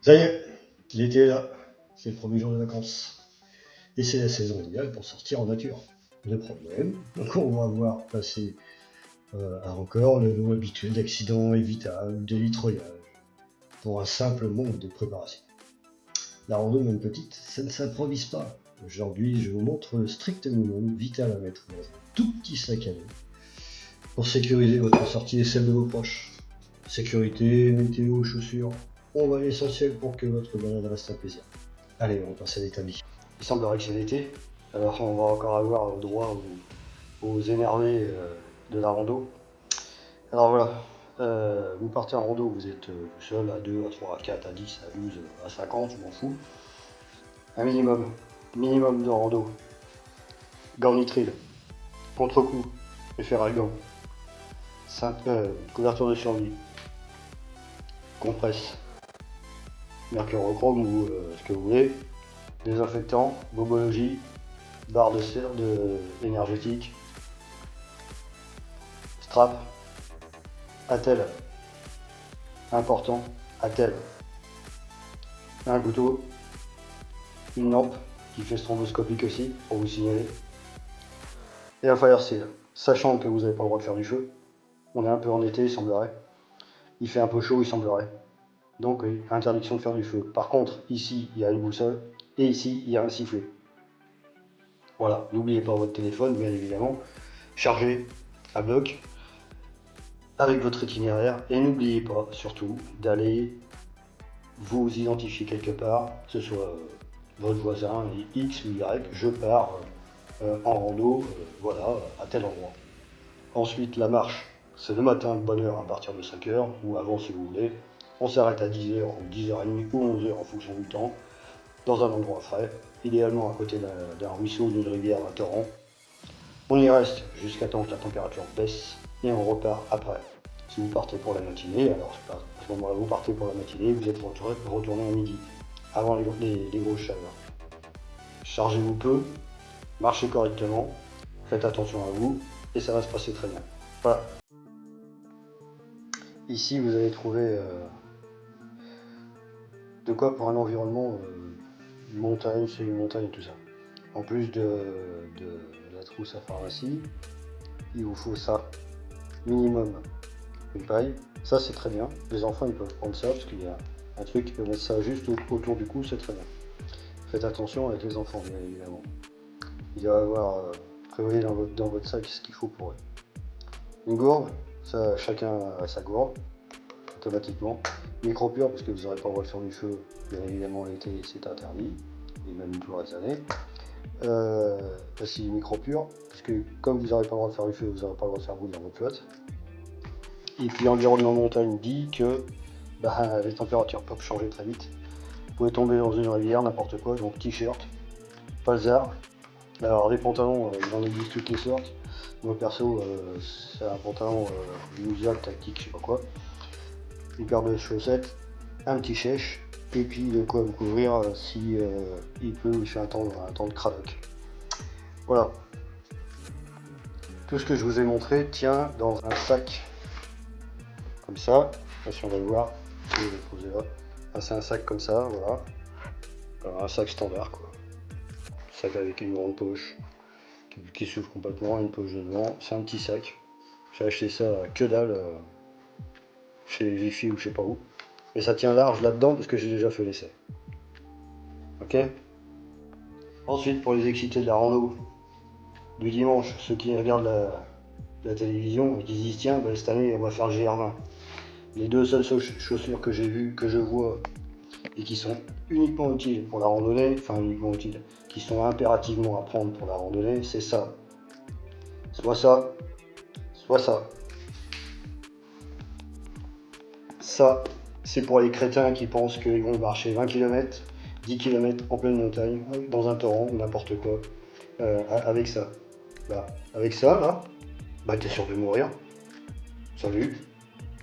Ça y est, l'été est là. C'est le premier jour de vacances. Et c'est la saison idéale pour sortir en nature. Le problème, donc on va voir passer encore le lot habituel d'accidents évitables, d'évitreuillage, pour un simple manque de préparation. La rando, même petite, ça ne s'improvise pas. Aujourd'hui, je vous montre le strict minimum vital à mettre dans un tout petit sac à dos pour sécuriser votre sortie et celle de vos proches. Sécurité, météo, chaussures, on va à l'essentiel pour que votre balade reste un plaisir. Allez, on passe à l'établi. Il semblerait que c'est l'été, alors on va encore avoir droit aux énervés de la rando. Alors voilà, vous partez en rando, vous êtes seul à 2, à 3, à 4, à 10, à 12, à 50, je m'en fous. Un minimum de rando. Gants nitriles, contre-coup, effet ralgan, couverture de survie, compresse, mercurochrome ou ce que vous voulez, désinfectant, bobologie, barre de cire énergétique, strap, attelle, important, attelle, un couteau, une lampe qui fait stromboscopique aussi pour vous signaler, et un fire seal, sachant que vous n'avez pas le droit de faire du feu. On est un peu en été, il semblerait. Il fait un peu chaud, il semblerait. Donc, oui, interdiction de faire du feu. Par contre, ici, il y a une boussole, et ici, il y a un sifflet. Voilà, n'oubliez pas votre téléphone, bien évidemment. Chargé à bloc, avec votre itinéraire, et n'oubliez pas, surtout, d'aller vous identifier quelque part, que ce soit votre voisin, X ou Y, je pars en rando, voilà, à tel endroit. Ensuite, la marche, c'est le matin de bonne heure à partir de 5h, ou avant si vous voulez. On s'arrête à 10h, ou 10h30, ou 11h en fonction du temps, dans un endroit frais, idéalement à côté d'un ruisseau, d'une rivière, d'un torrent. On y reste jusqu'à temps que la température baisse, et on repart après. Si vous partez pour la matinée, alors à ce moment-là vous partez pour la matinée, vous êtes retourné à midi, avant les grosses chaleurs. Chargez-vous peu, marchez correctement, faites attention à vous, et ça va se passer très bien. Voilà. Ici vous allez trouver de quoi pour un environnement montagne, c'est une montagne et tout ça. En plus de la trousse à pharmacie, il vous faut ça, minimum une paille. Ça c'est très bien, les enfants ils peuvent prendre ça parce qu'il y a un truc qui peut mettre ça juste autour du cou, c'est très bien. Faites attention avec les enfants bien évidemment. Il va y avoir, prévoyez dans votre sac ce qu'il faut pour eux. Une gourde, ça chacun a sa gourde, automatiquement. Micro-pur parce que vous n'aurez pas le droit de faire du feu, bien évidemment l'été c'est interdit, et même tout le reste de l'année. Aussi micro-pur, parce que comme vous n'aurez pas le droit de faire du feu, vous n'aurez pas le droit de faire bouillir votre flotte. Et puis l'environnement montagne dit que les températures peuvent changer très vite. Vous pouvez tomber dans une rivière, n'importe quoi, donc t-shirt, falzar. Alors les pantalons, il en existe toutes les sortes. Moi perso, c'est un pantalon usual, tactique, je sais pas quoi. Une paire de chaussettes, un petit chèche, et puis de quoi vous couvrir si il pleut ou il fait un temps de cradoc. Voilà. Tout ce que je vous ai montré tient dans un sac comme ça. Si on va le voir, je vais le poser là. C'est un sac comme ça, voilà. Alors, un sac standard quoi. Un sac avec une grande poche qui s'ouvre complètement, une poche de devant. C'est un petit sac. J'ai acheté ça à que dalle chez les Jiffy ou je sais pas où. Et ça tient large là-dedans parce que j'ai déjà fait l'essai. Ok. Ensuite, pour les excités de la rando du dimanche, ceux qui regardent la télévision et qui se disent tiens, cette année on va faire GR20. Les deux seules chaussures que j'ai vues, que je vois et qui sont uniquement utiles pour la randonnée, enfin uniquement utiles, qui sont impérativement à prendre pour la randonnée, c'est ça. Soit ça, soit ça. Ça, c'est pour les crétins qui pensent qu'ils vont marcher 20 km, 10 km en pleine montagne, dans un torrent, n'importe quoi, avec ça. Avec ça, là, t'es sûr de mourir. Salut.